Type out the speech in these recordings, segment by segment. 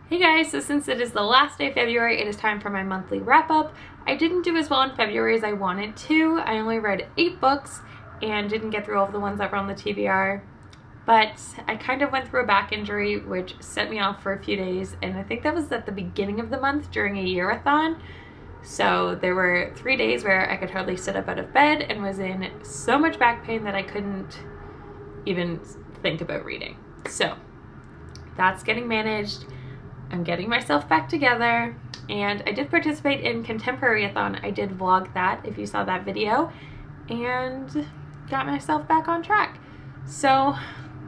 Hey guys, so since it is the last day of February, it is time for my monthly wrap up. I didn't do as well in February as I wanted to. I only read 8 books and didn't get through all of the ones that were on the TBR. But I kind of went through a back injury, which set me off for a few days, and I think that was at the beginning of the month during AYearAThon. So there were 3 days where I could hardly sit up out of bed and was in so much back pain that I couldn't even think about reading. So that's getting managed. I'm getting myself back together, and I did participate in ContemporaryAThon. I did vlog that if you saw that video, and got myself back on track. So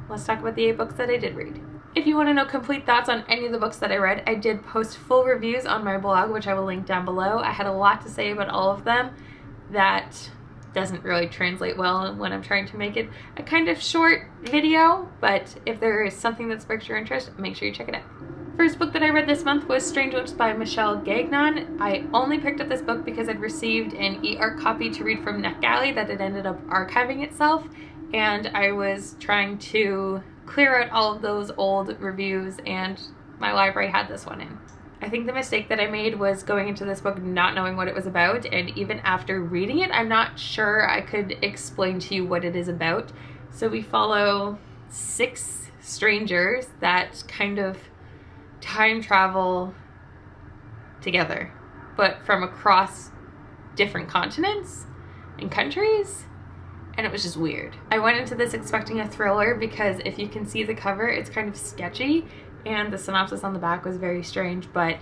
let's talk about the 8 books that I did read. If you want to know complete thoughts on any of the books that I read, I did post full reviews on my blog, which I will link down below. I had a lot to say about all of them that doesn't really translate well when I'm trying to make it a kind of short video, but if there is something that sparks your interest, make sure you check it out. First book that I read this month was Strange Books by Michelle Gagnon. I only picked up this book because I'd received an e-art copy to read from NetGalley that had ended up archiving itself, and I was trying to clear out all of those old reviews, and my library had this one in. I think the mistake that I made was going into this book not knowing what it was about, and even after reading it, I'm not sure I could explain to you what it is about. So we follow 6 strangers that kind of time travel together, but from across different continents and countries, and it was just weird. I went into this expecting a thriller because if you can see the cover, it's kind of sketchy, and the synopsis on the back was very strange, but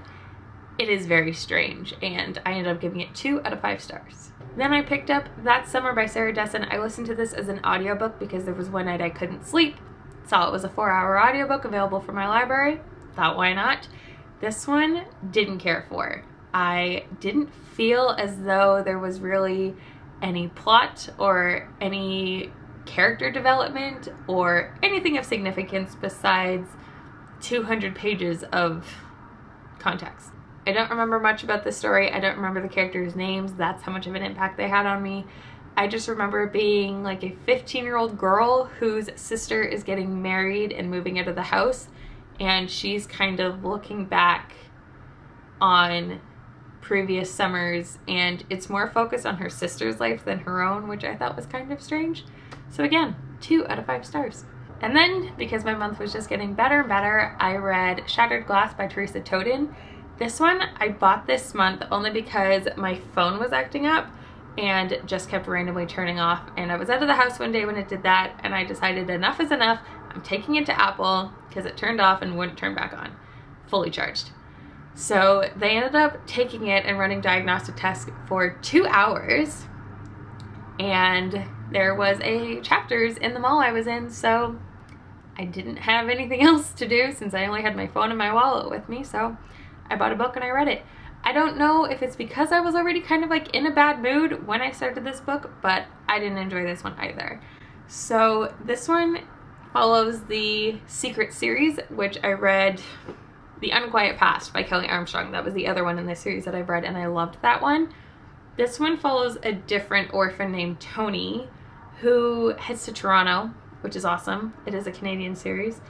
it is very strange, and I ended up giving it 2 out of 5 stars. Then I picked up That Summer by Sarah Dessen. I listened to this as an audiobook because there was one night I couldn't sleep, saw it was a 4-hour audiobook available from my library. Thought, why not? This one, didn't care for. I didn't feel as though there was really any plot or any character development or anything of significance besides 200 pages of context. I don't remember much about the story. I don't remember the characters' names. That's how much of an impact they had on me. I just remember being like a 15-year-old girl whose sister is getting married and moving out of the house, and she's kind of looking back on previous summers, and it's more focused on her sister's life than her own, which I thought was kind of strange. So again, 2 out of 5 stars. And then, because my month was just getting better and better, I read Shattered Glass by Teresa Toden. This one I bought this month only because my phone was acting up and just kept randomly turning off, and I was out of the house one day when it did that, and I decided enough is enough. I'm taking it to Apple because it turned off and wouldn't turn back on, fully charged. So they ended up taking it and running diagnostic tests for 2 hours, and there was a Chapters in the mall I was in, so I didn't have anything else to do since I only had my phone and my wallet with me, so I bought a book and I read it. I don't know if it's because I was already kind of like in a bad mood when I started this book, but I didn't enjoy this one either. So this one follows the Secret series, which I read The Unquiet Past by Kelly Armstrong. That was the other one in this series that I've read, and I loved that one. This one follows a different orphan named Tony who heads to Toronto, which is awesome. It is a Canadian series,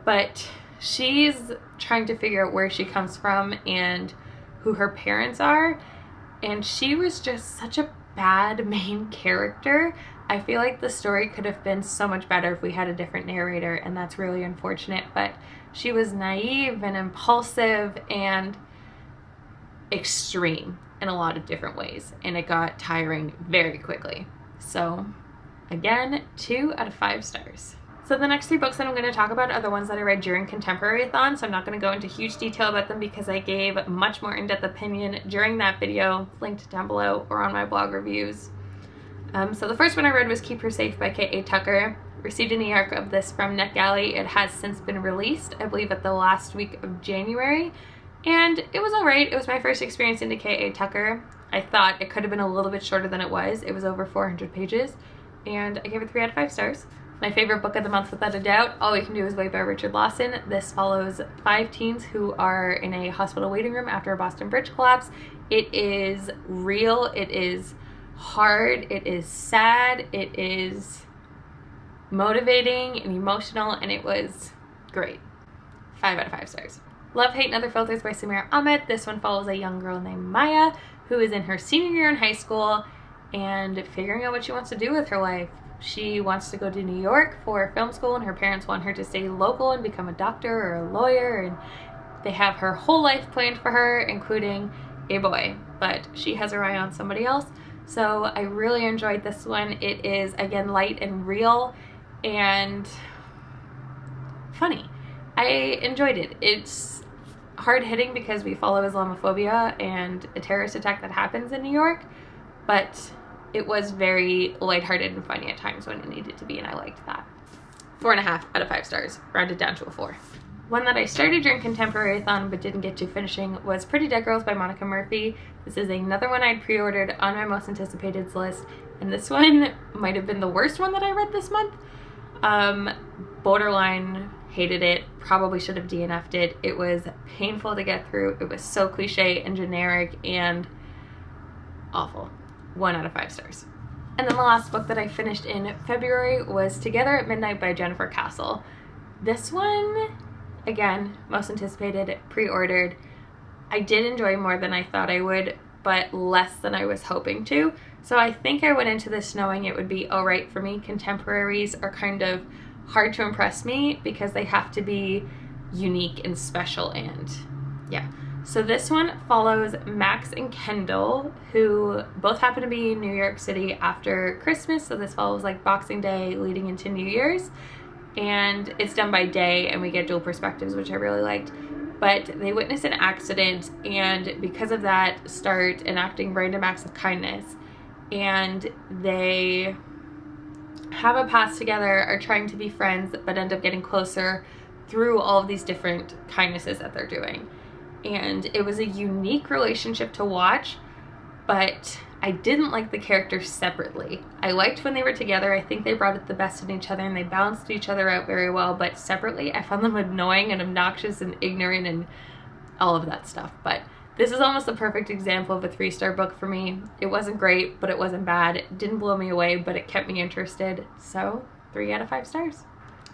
but she's trying to figure out where she comes from and who her parents are, and she was just such a bad main character. I feel like the story could have been so much better if we had a different narrator, and that's really unfortunate, but she was naive and impulsive and extreme in a lot of different ways, and it got tiring very quickly. So again, 2 out of 5 stars. So the next 3 books that I'm going to talk about are the ones that I read during ContemporaryAthon, so I'm not going to go into huge detail about them because I gave much more in-depth opinion during that video, linked down below or on my blog reviews. So the first one I read was Keep Her Safe by K.A. Tucker. Received an e-arc of this from NetGalley. It has since been released, I believe at the last week of January, and it was alright. It was my first experience into K.A. Tucker. I thought it could have been a little bit shorter than it was. It was over 400 pages, and I gave it 3 out of 5 stars. My favorite book of the month, without a doubt, All We Can Do Is Wait by Richard Lawson. This follows 5 teens who are in a hospital waiting room after a Boston Bridge collapse. It is real, it is hard, it is sad, it is motivating and emotional, and it was great. 5 out of 5 stars. Love, Hate, and Other Filters by Samira Ahmed. This one follows a young girl named Maya who is in her senior year in high school and figuring out what she wants to do with her life. She wants to go to New York for film school, and her parents want her to stay local and become a doctor or a lawyer, and they have her whole life planned for her, including a boy, but she has her eye on somebody else. So I really enjoyed this one. It is, again, light and real and funny. I enjoyed it. It's hard-hitting because we follow Islamophobia and a terrorist attack that happens in New York, but it was very lighthearted and funny at times when it needed to be, and I liked that. 4.5 out of 5 stars, rounded down to a 4. One that I started during ContemporaryAThon but didn't get to finishing was Pretty Dead Girls by Monica Murphy. This is another one I'd pre-ordered on my most anticipated list, and this one might have been the worst one that I read this month. Borderline hated it, probably should have DNF'd it. It was painful to get through. It was so cliche and generic and awful. 1 out of 5 stars. And then the last book that I finished in February was Together at Midnight by Jennifer Castle. This one, again, most anticipated, pre-ordered. I did enjoy more than I thought I would, but less than I was hoping to. So I think I went into this knowing it would be alright for me. Contemporaries are kind of hard to impress me because they have to be unique and special, and yeah. So this one follows Max and Kendall, who both happen to be in New York City after Christmas. So this follows like Boxing Day leading into New Year's. And it's done by day, and we get dual perspectives, which I really liked. But they witness an accident, and because of that start enacting random acts of kindness. And they have a past together, are trying to be friends, but end up getting closer through all of these different kindnesses that they're doing. And it was a unique relationship to watch, but I didn't like the characters separately. I liked when they were together. I think they brought out the best in each other and they balanced each other out very well, but separately I found them annoying and obnoxious and ignorant and all of that stuff. But this is almost the perfect example of a 3-star book for me. It wasn't great, but it wasn't bad. It didn't blow me away, but it kept me interested. So 3 out of 5 stars.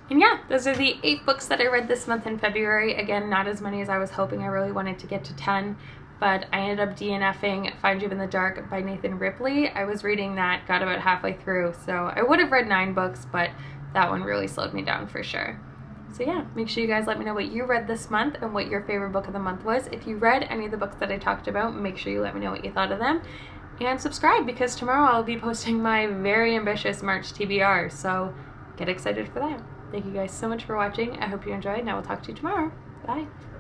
And yeah, those are the 8 books that I read this month in February. Again, not as many as I was hoping. I really wanted to get to 10, but I ended up DNFing Find You in the Dark by Nathan Ripley. I was reading that, got about halfway through, so I would have read 9 books, but that one really slowed me down for sure. So yeah, make sure you guys let me know what you read this month and what your favorite book of the month was. If you read any of the books that I talked about, make sure you let me know what you thought of them. And subscribe, because tomorrow I'll be posting my very ambitious March TBR, so get excited for that. Thank you guys so much for watching. I hope you enjoyed, and I will talk to you tomorrow. Bye.